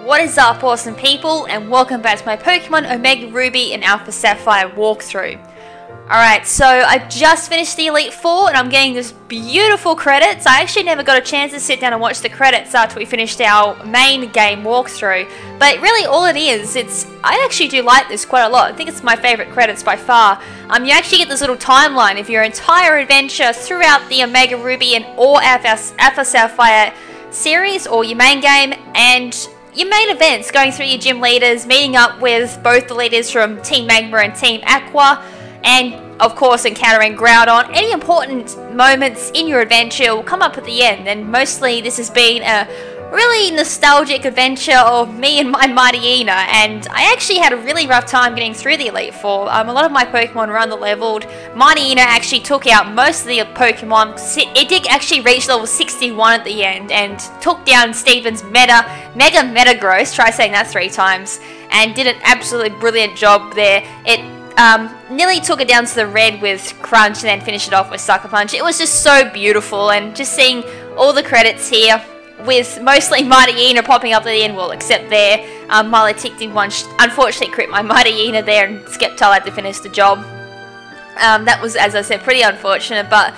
What is up, awesome people, and welcome back to my Pokemon Omega Ruby and Alpha Sapphire walkthrough. Alright, so I just finished the Elite Four and I'm getting this beautiful credits. I actually never got a chance to sit down and watch the credits after we finished our main game walkthrough. But really all it is, I actually do like this quite a lot. I think it's my favourite credits by far. You actually get this little timeline of your entire adventure throughout the Omega Ruby and or Alpha Sapphire series or your main game, and your main events, going through your gym leaders, meeting up with both the leaders from Team Magma and Team Aqua, and of course encountering Groudon. Any important moments in your adventure will come up at the end, and mostly this has been a really nostalgic adventure of me and my Mightyena, and I actually had a really rough time getting through the Elite Four. A lot of my Pokemon were under-leveled. Mightyena actually took out most of the Pokemon. It did actually reach level 61 at the end, and took down Steven's Mega Metagross, try saying that 3 times, and did an absolutely brilliant job there. It nearly took it down to the red with Crunch and then finished it off with Sucker Punch. It was just so beautiful, and just seeing all the credits here, with mostly Mightyena popping up at the end, well, except there, Milotic did one, unfortunately crit my Mightyena there, and Sceptile had to finish the job. That was, as I said, pretty unfortunate, but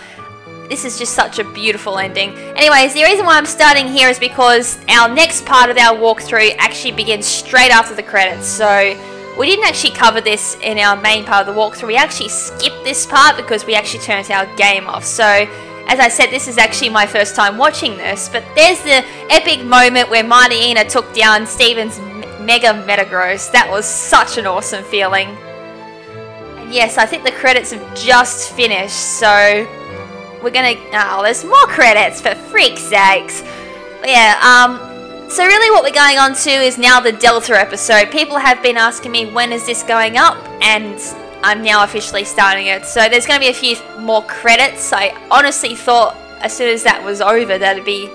this is just such a beautiful ending. Anyways, the reason why I'm starting here is because our next part of our walkthrough actually begins straight after the credits, so we didn't actually cover this in our main part of the walkthrough. We actually skipped this part because we actually turned our game off, so as I said, this is actually my first time watching this, but there's the epic moment where Mightyena took down Steven's Mega Metagross. That was such an awesome feeling. And yes, I think the credits have just finished, so we're gonna... Oh, there's more credits, for freak's sakes. Yeah, so really what we're going on to is now the Delta episode. People have been asking me when is this going up, and I'm now officially starting it. So there's going to be a few more credits. I honestly thought as soon as that was over that it'd be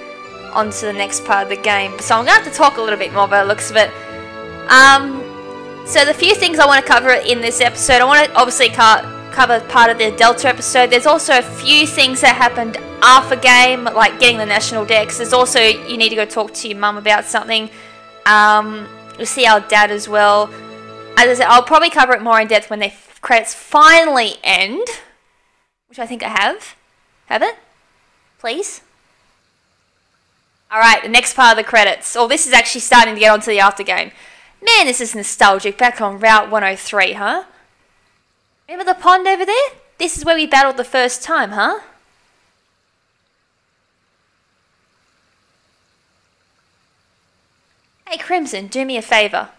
on to the next part of the game. So I'm going to have to talk a little bit more by the looks of it. So the few things I want to cover in this episode, I want to obviously cover part of the Delta episode. There's also a few things that happened after game, like getting the National Dex. There's also, you need to go talk to your mum about something. You'll see our dad as well. As I said, I'll probably cover it more in depth when the credits finally end, which I think I have. Have it? Please? Alright, the next part of the credits. Oh, this is actually starting to get onto the after game. Man, this is nostalgic. Back on Route 103, huh? Remember the pond over there? This is where we battled the first time, huh? Hey KrimZen, do me a favour.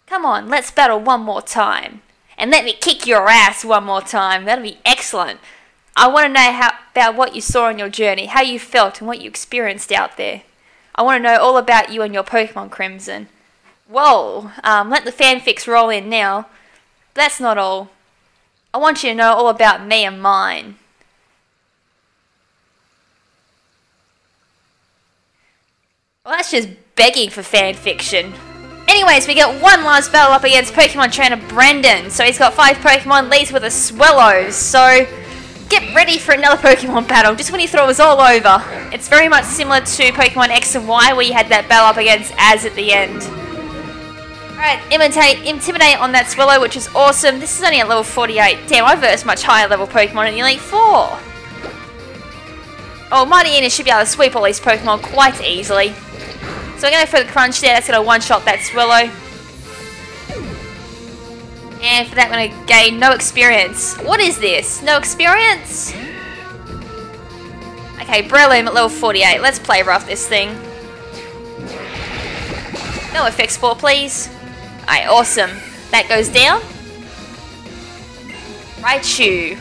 Come on, let's battle one more time. And let me kick your ass one more time. That'll be excellent. I want to know about what you saw on your journey, how you felt and what you experienced out there. I want to know all about you and your Pokemon, KrimZen. Whoa, let the fanfics roll in now. But that's not all. I want you to know all about me and mine. Well, that's just begging for fanfiction. Anyways, we get one last battle up against Pokemon trainer Brendan. So he's got 5 Pokemon, leads with a Swellow. So get ready for another Pokemon battle, just when you thought it was all over. It's very much similar to Pokemon X and Y, where you had that battle up against Az at the end. Alright, Intimidate on that Swellow, which is awesome. This is only at level 48. Damn, I versed much higher level Pokemon in the Elite Four. Oh, Mightyena should be able to sweep all these Pokemon quite easily. So we're going to go for the Crunch there. That's going to one-shot that Swellow. And for that, we're going to gain no experience. What is this? No experience? Okay, Breloom at level 48. Let's play rough this thing. No effect spore, please. Alright, awesome. That goes down. Raichu.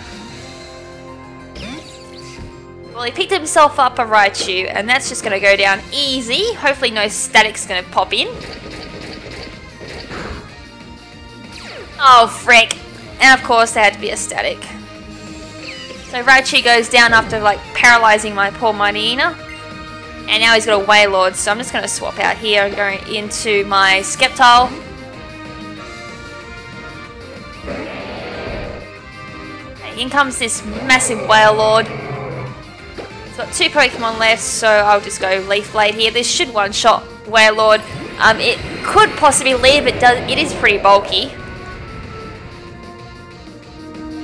Well, he picked himself up a Raichu, and that's just going to go down easy. Hopefully no static's going to pop in. Oh, frick. And of course, there had to be a static. So Raichu goes down after, like, paralyzing my poor Mightyena. And now he's got a Wailord, so I'm just going to swap out here and go into my Sceptile. Okay, in comes this massive Wailord. So Got 2 Pokemon left, so I'll just go Leaf Blade here. This should one-shot Wailord. It could possibly leave. It is pretty bulky.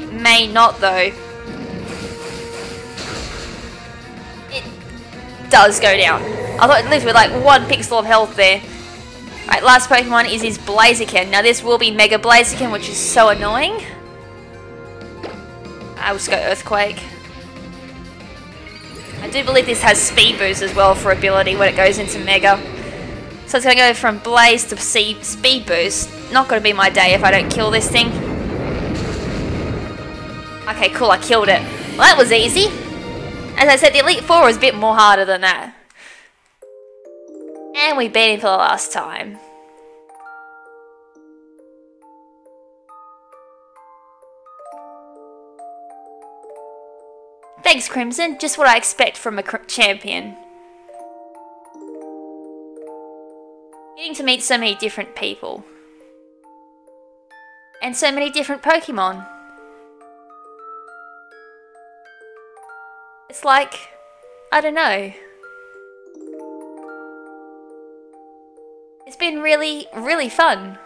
It may not though. It does go down. I thought it lived with like 1 pixel of health there. Alright, last Pokemon is his Blaziken. Now this will be Mega Blaziken, which is so annoying. I'll just go Earthquake. I do believe this has Speed Boost as well for ability when it goes into Mega. So it's going to go from Blaze to Speed Boost. Not going to be my day if I don't kill this thing. Okay, cool, I killed it. Well, that was easy. As I said, the Elite Four was a bit more harder than that. And we beat him for the last time. Thanks, KrimZen. Just what I expect from a champion. Getting to meet so many different people. And so many different Pokemon. It's like, I don't know. It's been really, really fun.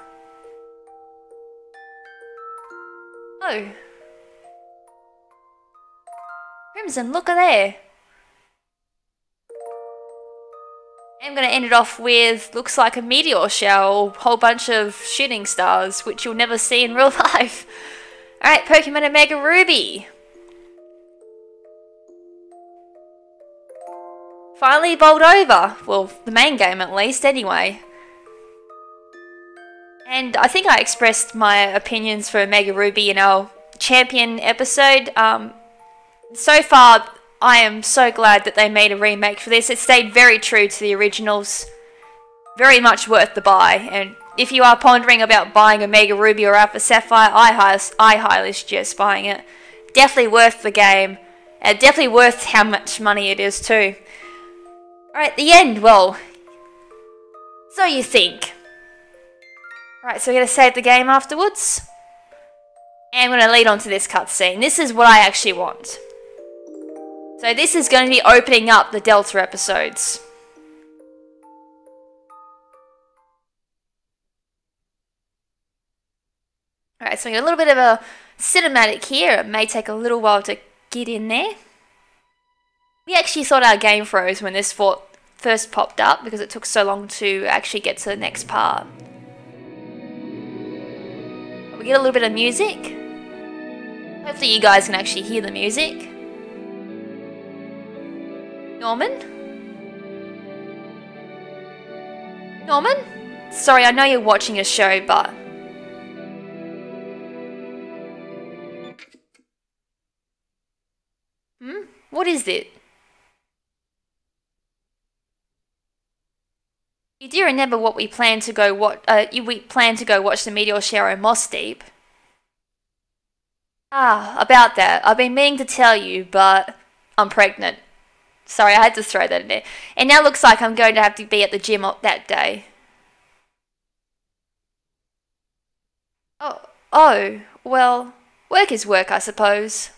Oh. KrimZen, look at there. I'm going to end it off with, looks like a meteor shower, a whole bunch of shooting stars, which you'll never see in real life. Alright, Pokemon Omega Ruby. Finally bowled over. Well, the main game at least, anyway. And I think I expressed my opinions for Omega Ruby in our champion episode. So far, I am so glad that they made a remake for this. It stayed very true to the originals. Very much worth the buy. And if you are pondering about buying Omega Ruby or Alpha Sapphire, I highly suggest buying it. Definitely worth the game. And definitely worth how much money it is too. Alright, the end. Well, so you think. Alright, so we're going to save the game afterwards. And we're going to lead on to this cutscene. This is what I actually want. So this is going to be opening up the Delta episodes. Alright, so we got a little bit of a cinematic here. It may take a little while to get in there. We actually thought our game froze when this first popped up because it took so long to actually get to the next part. We get a little bit of music. Hopefully you guys can actually hear the music. Norman? Norman? Sorry, I know you're watching a show, but... What is it? You do remember what we planned to go watch the meteor shower in Moss Deep. Ah, about that. I've been meaning to tell you, but I'm pregnant. Sorry, I had to throw that in there. And now looks like I'm going to have to be at the gym that day. Oh, well, work is work, I suppose.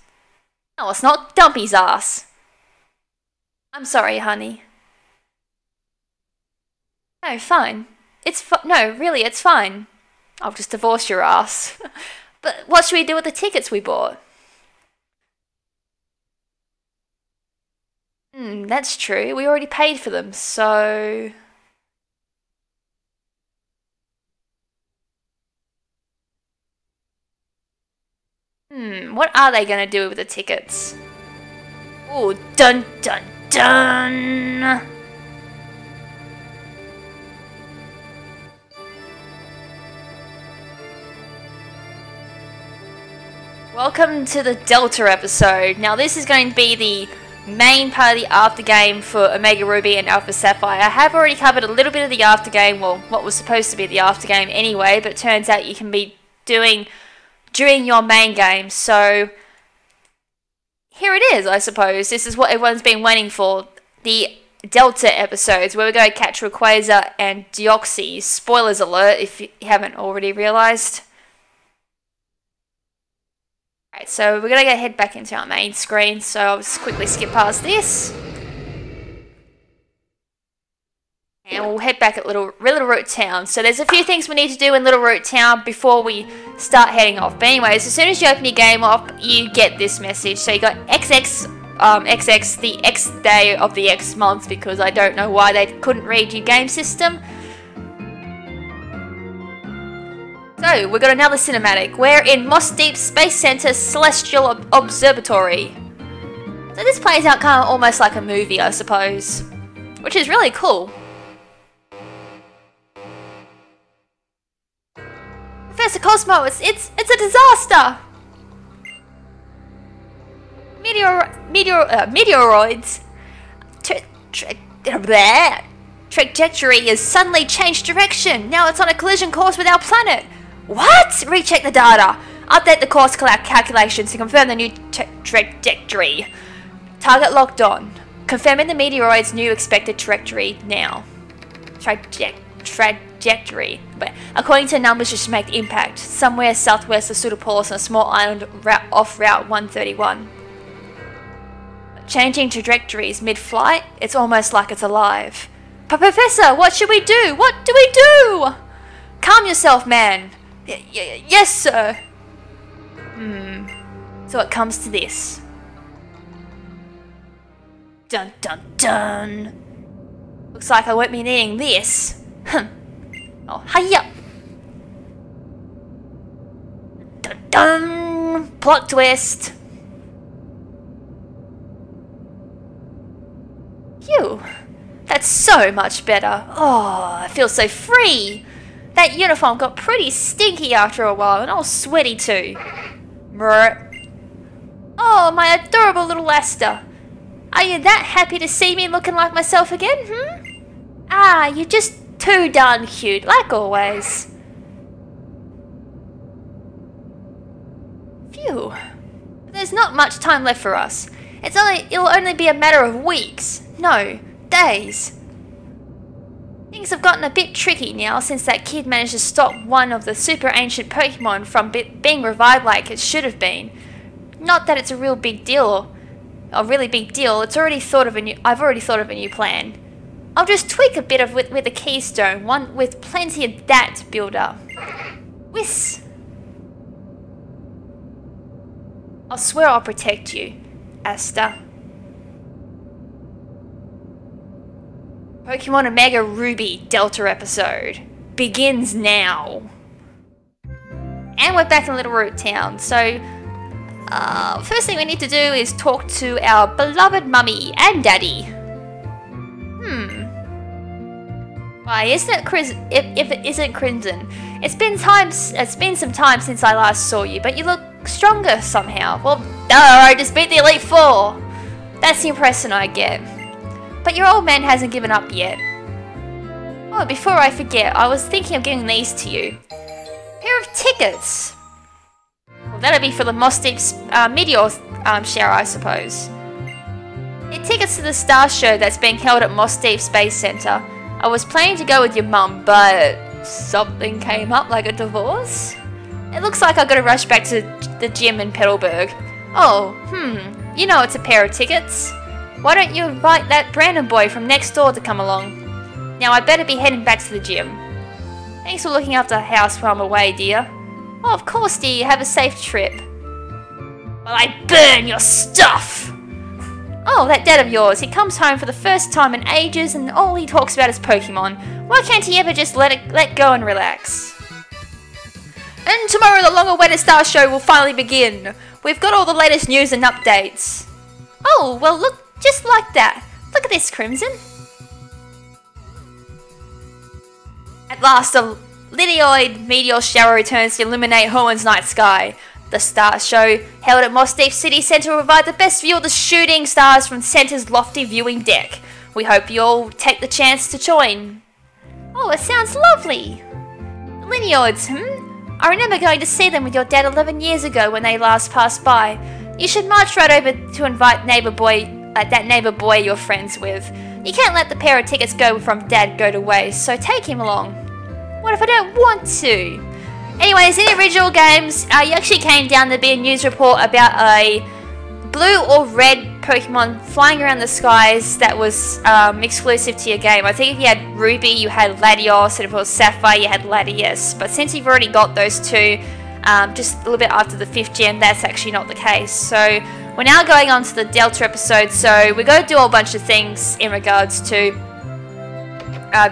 No, it's not. Dumpy's ass. I'm sorry, honey. No, fine. No, really, it's fine. I'll just divorce your ass. But what should we do with the tickets we bought? That's true. We already paid for them, so... What are they going to do with the tickets? Ooh, dun dun dun! Welcome to the Delta episode. Now this is going to be the main part of the after game for Omega Ruby and Alpha Sapphire. I have already covered a little bit of the after game, well, what was supposed to be the after game anyway, but it turns out you can be doing during your main game. So here it is, I suppose. This is what everyone's been waiting for. The Delta episodes where we're going to catch Rayquaza and Deoxys. Spoilers alert if you haven't already realised. Alright, so we're going to head back into our main screen, so I'll just quickly skip past this. back at Little Root Town. So there's a few things we need to do in Little Root Town before we start heading off. But anyways, as soon as you open your game up, you get this message. So you got XX, the X day of the X month, because I don't know why they couldn't read your game system. So, we got another cinematic. We're in Moss Deep Space Center Celestial Observatory. So this plays out kind of almost like a movie, I suppose. Which is really cool. Professor Cosmo, it's a disaster! Meteoroids. Trajectory has suddenly changed direction. Now it's on a collision course with our planet. What? Recheck the data. Update the course calculations to confirm the new trajectory. Target locked on. Confirming the meteoroid's new expected trajectory now. Trajectory. But according to numbers, you should make the impact somewhere southwest of Pseudopolis on a small island off Route 131. Changing trajectories mid-flight, it's almost like it's alive. But Professor, what should we do? What do we do? Calm yourself, man. Yes, sir. So it comes to this. Dun dun dun. Looks like I won't be needing this. Oh, hiya. Dun dun. Plot twist. Phew. That's so much better. Oh, I feel so free. That uniform got pretty stinky after a while, and all sweaty too. Brr. Oh, my adorable little Lester. Are you that happy to see me looking like myself again, Ah, you're just too darn cute, like always. Phew. There's not much time left for us. It'll only be a matter of weeks. No, days. Things have gotten a bit tricky now since that kid managed to stop one of the super ancient Pokemon from being revived like it should have been. Not that it's a real big deal, a really big deal. I've already thought of a new plan. I'll just tweak a bit of with a keystone, one with plenty of that to build up. Whis. I'll swear I'll protect you, Asta. Pokemon Omega Ruby Delta episode begins now. And we're back in Little Root Town, so first thing we need to do is talk to our beloved mummy and daddy. Why isn't it if it isn't KrimZen? It's been some time since I last saw you, but you look stronger somehow. Well, I just beat the Elite Four. That's the impression I get. But your old man hasn't given up yet. Oh, before I forget, I was thinking of giving these to you. Pair of tickets. Well, that'll be for the Moss Deep Meteor show, I suppose. Your tickets to the Star Show that's being held at Moss Deep Space Center. I was planning to go with your mum, but something came up, like a divorce. It looks like I've got to rush back to the gym in Petalburg. Oh, you know it's a pair of tickets. Why don't you invite that Brandon boy from next door to come along? Now I better be heading back to the gym. Thanks for looking after the house while I'm away, dear. Oh, of course, dear. Have a safe trip. Well, I burn your stuff! Oh, that dad of yours. He comes home for the first time in ages and all he talks about is Pokemon. Why can't he ever just let go and relax? And tomorrow the long-awaited Star Show will finally begin. We've got all the latest news and updates. Oh, well look, just like that. Look at this, KrimZen. At last, a Lidioid meteor shower returns to illuminate Hoen's night sky. The Star Show, held at Moss Deep City Center, will provide the best view of the shooting stars from Center's lofty viewing deck. We hope you all take the chance to join. Oh, it sounds lovely. The Lidioids, I remember going to see them with your dad 11 years ago when they last passed by. You should march right over to invite that neighbor boy you're friends with. You can't let the pair of tickets from Dad go to waste, so take him along. What if I don't want to? Anyways, in the original games, you actually came down to be a news report about a blue or red Pokemon flying around the skies that was exclusive to your game. I think if you had Ruby, you had Latios, and if it was Sapphire, you had Latias. But since you've already got those two, just a little bit after the 5th gen, that's actually not the case. So we're now going on to the Delta episode, so we're going to do a whole bunch of things in regards to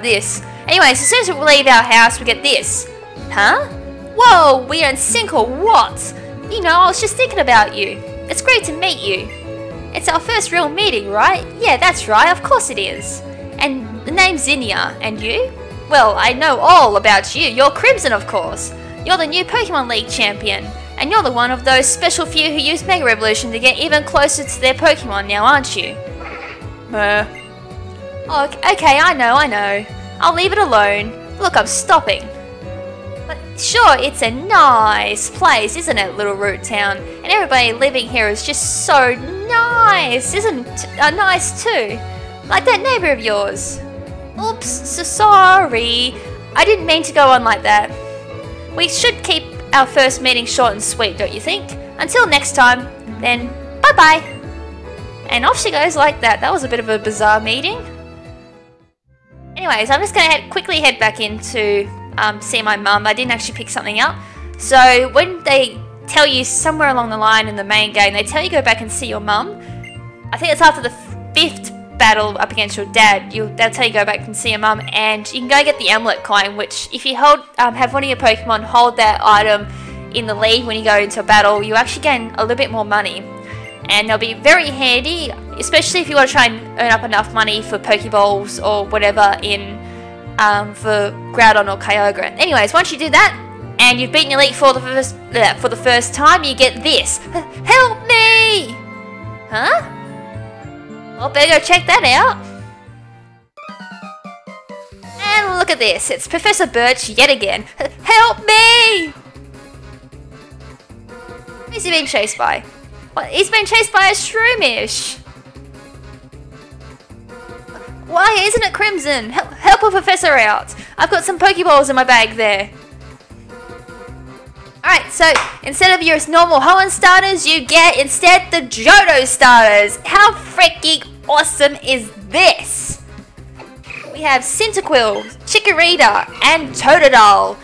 this. Anyways, as soon as we leave our house, we get this. Huh? Whoa, we are in sync or what? You know, I was just thinking about you. It's great to meet you. It's our first real meeting, right? Yeah, that's right, of course it is. And the name's Zinnia, and you? Well, I know all about you. You're KrimZen, of course. You're the new Pokemon League champion. And you're the one of those special few who use Mega Revolution to get even closer to their Pokemon now, aren't you? Oh, okay, I know. I'll leave it alone. Look, I'm stopping. But sure, it's a nice place, isn't it, Little Root Town? And everybody living here is just so nice, isn't nice too? Like that neighbor of yours. Oops, so sorry. I didn't mean to go on like that. We should keep our first meeting short and sweet, don't you think? Until next time, then bye-bye. And off she goes like that. That was a bit of a bizarre meeting. Anyways, I'm just going to quickly head back in to see my mum. I didn't actually pick something up. So when they tell you somewhere along the line in the main game, they tell you go back and see your mum. I think it's after the 5th battle up against your dad. They'll tell you go back and see your mum, and you can go get the amulet coin, which if you have one of your Pokemon hold that item in the lead when you go into a battle, you actually gain a little bit more money. And they'll be very handy, especially if you want to try and earn up enough money for Pokeballs or whatever in for Groudon or Kyogre. Anyways, once you do that, and you've beaten Elite Four for the first time, you get this. Help me! Huh? Well, better go check that out. And look at this. It's Professor Birch yet again. Help me! Who's he being chased by? Well, he's been chased by a Shroomish. Why isn't it KrimZen? Help a professor out. I've got some Pokeballs in my bag there. Alright, so instead of your normal Hoenn starters, you get instead the Jhoto starters. How freaking awesome is this? We have Cyndaquil, Chikorita, and Totodile.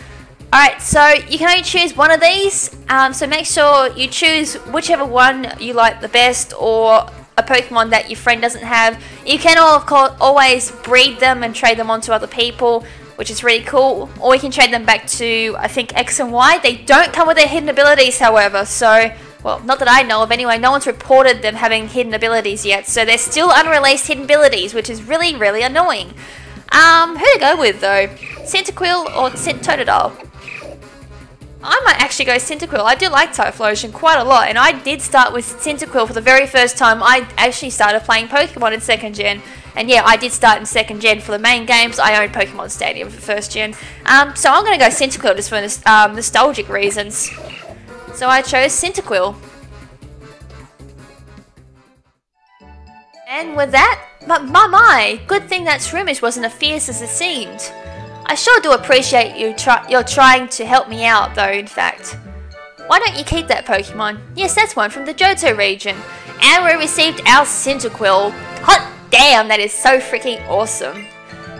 Alright, so you can only choose one of these, so make sure you choose whichever one you like the best, or a Pokemon that your friend doesn't have. You can of course always breed them and trade them onto other people, which is really cool, or you can trade them back to, I think, X and Y. They don't come with their hidden abilities, however, so, well, not that I know of anyway, no one's reported them having hidden abilities yet, so they're still unreleased hidden abilities, which is really, really annoying. Who to go with, though? Cyndaquil or Totodile? I might actually go Cyndaquil. I do like Typhlosion quite a lot, and I did start with Cyndaquil for the very first time I actually started playing Pokemon in 2nd gen. And yeah, I did start in 2nd gen for the main games. I owned Pokemon Stadium for 1st gen. So I'm going to go Cyndaquil just for nostalgic reasons. So I chose Cyndaquil. And with that, my, good thing that Shroomish wasn't as fierce as it seemed. I sure do appreciate you're trying to help me out, though, in fact. Why don't you keep that Pokemon? Yes, that's one from the Johto region. And we received our Cyndaquil. Hot damn, that is so freaking awesome.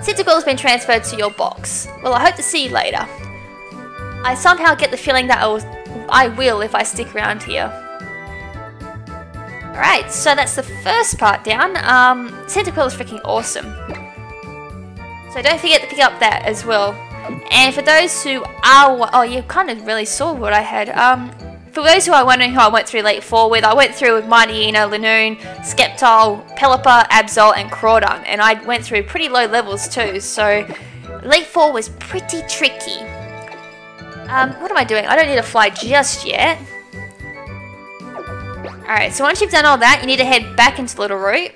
Cyndaquil has been transferred to your box. Well, I hope to see you later. I somehow get the feeling that I will if I stick around here. Alright, so that's the first part down. Cyndaquil is freaking awesome. So don't forget to pick up that as well. And for those who are... Oh, you kind of really saw what I had. For those who are wondering who I went through Elite Four with, I went through with Mightyena, Linoone, Sceptile, Pelipper, Absol, and Crawdon. And I went through pretty low levels too, so Elite Four was pretty tricky. What am I doing? I don't need to fly just yet. Alright, so once you've done all that, you need to head back into Little Root.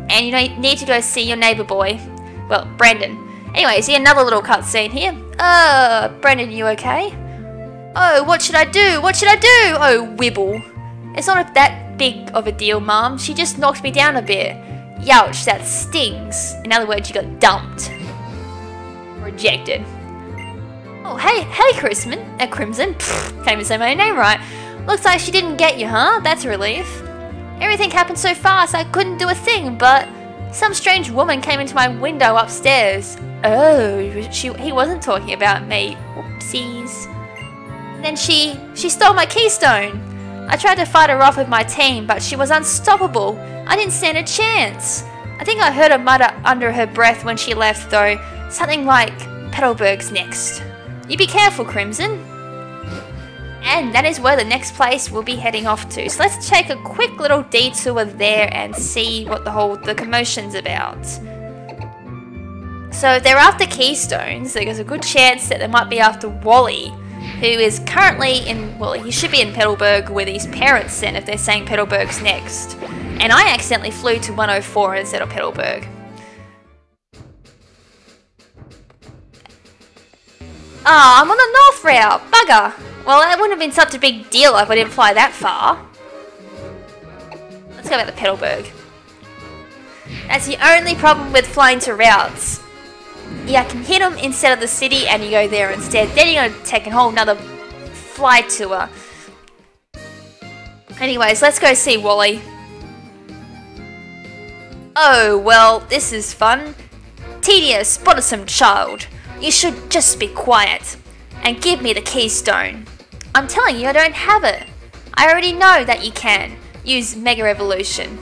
And you need to go see your neighbour boy. Well, Brandon. Anyway, see another little cutscene here. Brandon, you okay? Oh, what should I do? What should I do? Oh, Wibble. It's not that big of a deal, Mom. She just knocked me down a bit. Youch, that stings. In other words, you got dumped. Rejected. Oh, hey, KrimZen. Pfft, can't even say my name right. Looks like she didn't get you, huh? That's a relief. Everything happened so fast I couldn't do a thing, but some strange woman came into my window upstairs. Oh, he wasn't talking about me. Whoopsies. And then she stole my keystone. I tried to fight her off with my team, but she was unstoppable. I didn't stand a chance. I think I heard her mutter under her breath when she left, though. Something like, Petalburg's next. You be careful, KrimZen. And that is where the next place we'll be heading off to. So let's take a quick little detour there and see what the commotion's about. So if they're after keystones, there's a good chance that they might be after Wally, who is currently in, well, he should be in Petalburg with his parents then if they're saying Petalburg's next. And I accidentally flew to 104 instead of Petalburg. Ah, I'm on the north route, bugger! Well, that wouldn't have been such a big deal if I didn't fly that far. Let's go back to Petalburg. That's the only problem with flying to routes. Yeah, I can hit them instead of the city and you go there instead. Then you're going to take a whole nother flight tour. Anyways, let's go see Wally. Oh, well, this is fun. Tedious, bothersome child. You should just be quiet and give me the keystone. I'm telling you I don't have it. I already know that you can. Use Mega Evolution.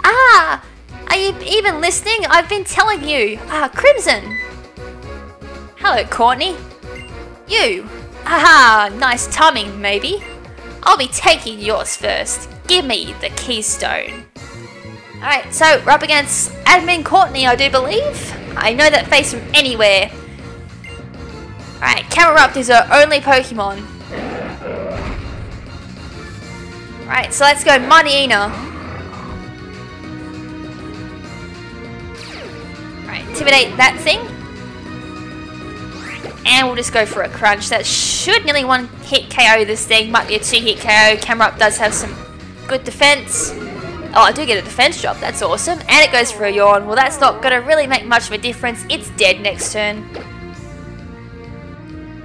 Ah! Are you even listening? I've been telling you. Ah, KrimZen. Hello, Courtney. You. Haha, nice timing, maybe. I'll be taking yours first. Give me the keystone. Alright, so we're up against Admin Courtney, I do believe. I know that face from anywhere. Alright, Camerupt is our only Pokemon. Alright, so let's go Mightyena. Alright, intimidate that thing. And we'll just go for a crunch. That should nearly one hit KO this thing. Might be a 2-hit KO. Camerupt does have some good defense. Oh, I do get a defense drop. That's awesome. And it goes for a yawn. Well, that's not going to really make much of a difference. It's dead next turn.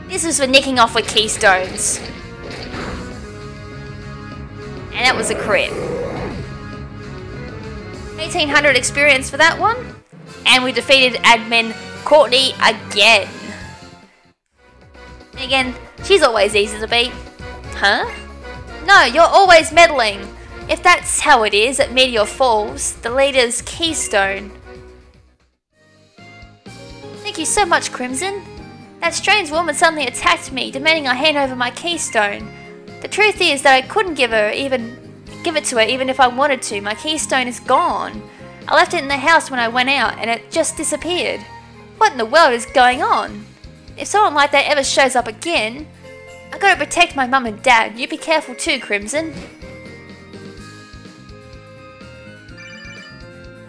This is for nicking off with keystones. And that was a crit. 1800 experience for that one. And we defeated Admin Courtney again. And again, she's always easy to beat. Huh? No, you're always meddling. If that's how it is at Meteor Falls, the leader's keystone. Thank you so much, KrimZen. That strange woman suddenly attacked me, demanding I hand over my keystone. The truth is that I couldn't give it to her even if I wanted to. My keystone is gone. I left it in the house when I went out and it just disappeared. What in the world is going on? If someone like that ever shows up again, I gotta protect my mum and dad. You be careful too, KrimZen.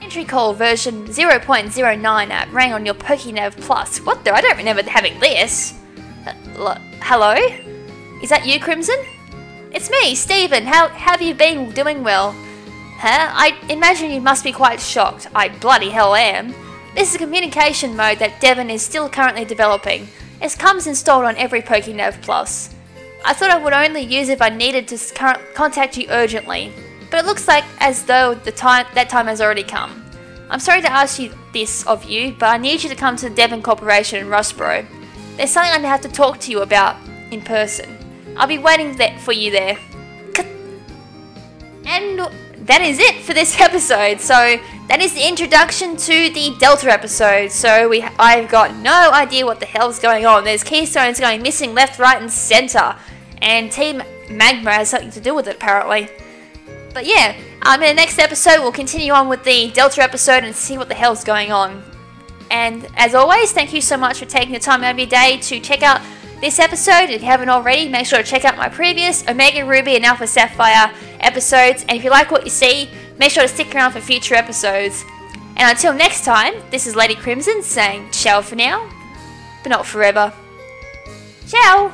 Entry call version 0.09 app rang on your PokéNav Plus. What the? I don't remember having this. Hello? Is that you, KrimZen? It's me, Steven. How have you been? Doing well? Huh? I imagine you must be quite shocked. I bloody hell am. This is a communication mode that Devon is still currently developing. It comes installed on every PokéNav Plus. I thought I would only use it if I needed to contact you urgently, but it looks like as though that time has already come. I'm sorry to ask you this of you, but I need you to come to the Devon Corporation in Rustboro. There's something I have to talk to you about in person. I'll be waiting for you there. And that is it for this episode. So that is the introduction to the Delta episode. So I've got no idea what the hell's going on. There's keystones going missing left, right, and center, and Team Magma has something to do with it apparently. But yeah, in the next episode we'll continue on with the Delta episode and see what the hell's going on. And as always, thank you so much for taking the time out of your day to check out this episode. If you haven't already, make sure to check out my previous Omega Ruby and Alpha Sapphire episodes. And if you like what you see, make sure to stick around for future episodes. And until next time, this is Lady KrimZen saying ciao for now, but not forever. Ciao!